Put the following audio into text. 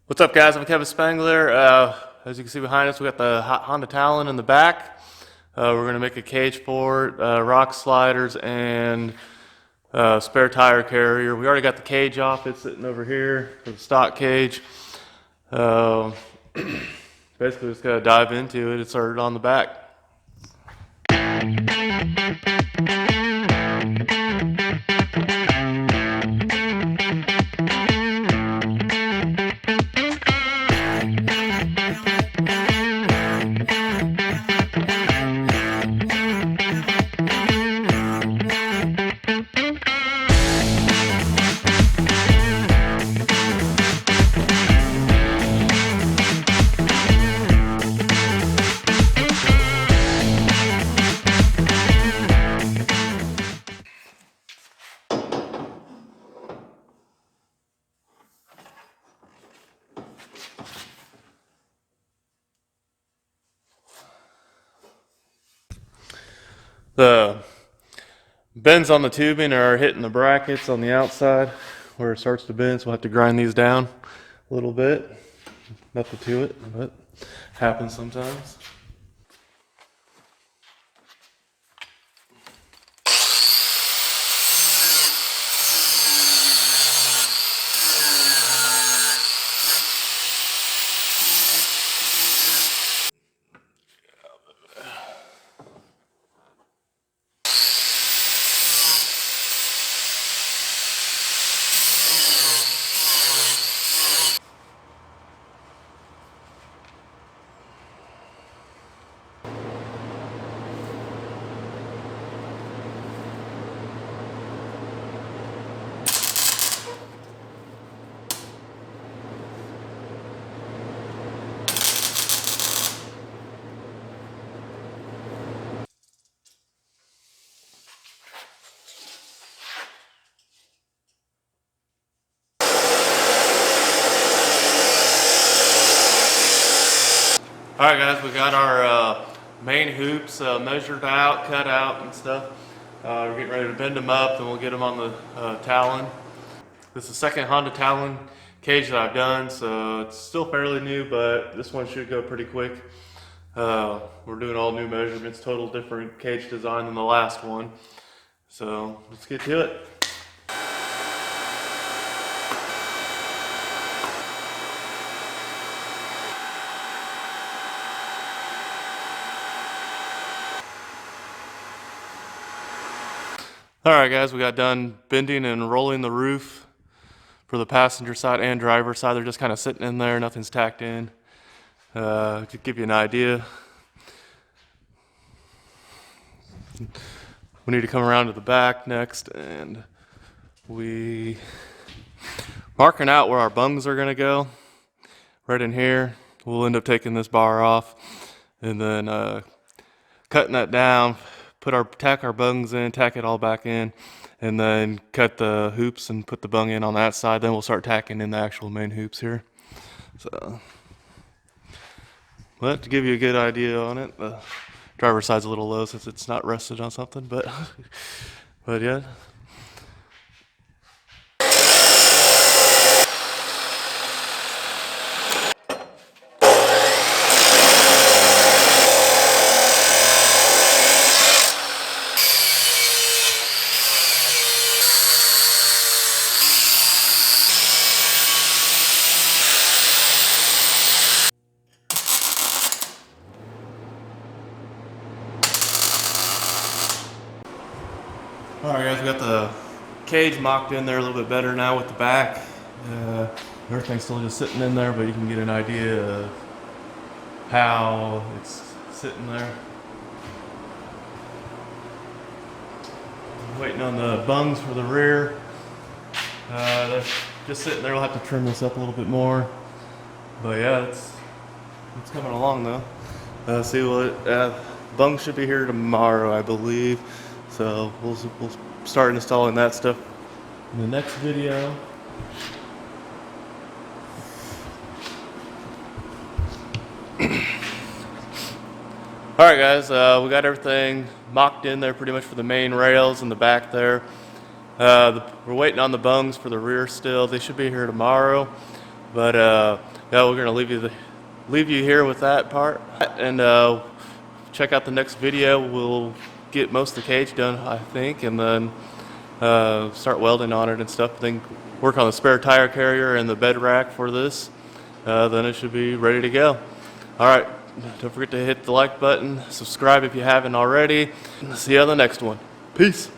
What's up, guys? I'm Kevin Spengler. As you can see behind us, we got the Honda Talon in the back. We're going to make a cage for it, rock sliders, and spare tire carrier. We already got the cage off. It's sitting over here for the stock cage. Uh, Basically, just got to dive into it. It's started on the back. The bends on the tubing are hitting the brackets on the outside where it starts to bend, so we'll have to grind these down a little bit. Nothing to it, but happens sometimes. Alright guys, we got our main hoops measured out, cut out and stuff. We're getting ready to bend them up and we'll get them on the Talon. This is the second Honda Talon cage that I've done, so it's still fairly new, but this one should go pretty quick. We're doing all new measurements, total different cage design than the last one. So let's get to it. Alright guys, we got done bending and rolling the roof for the passenger side and driver side. They're just kind of sitting in there, nothing's tacked in. To give you an idea, we need to come around to the back next, and we marking out where our bungs are going to go. Right in here, we'll end up taking this bar off and then cutting that down. Tack our bungs in, tack it all back in, and then cut the hoops and put the bung in on that side. Then we'll start tacking in the actual main hoops here. So, but to give you a good idea on it, the driver's side's a little low since it's not rested on something, but yeah. Alright guys, we got the cage mocked in there a little bit better now with the back. Everything's still just sitting in there, but you can get an idea of how it's sitting there. Waiting on the bungs for the rear. They're just sitting there. We'll have to trim this up a little bit more. But yeah, it's coming along though. See what bungs should be here tomorrow, I believe. So we'll start installing that stuff in the next video. Alright guys, we got everything mocked in there pretty much for the main rails in the back there. We're waiting on the bungs for the rear still. They should be here tomorrow. But yeah, we're gonna leave you here with that part, and check out the next video. We'll get most of the cage done, I think, and then start welding on it and stuff. Then work on the spare tire carrier and the bed rack for this. Then it should be ready to go. All right, don't forget to hit the like button, subscribe if you haven't already. See you on the next one. Peace.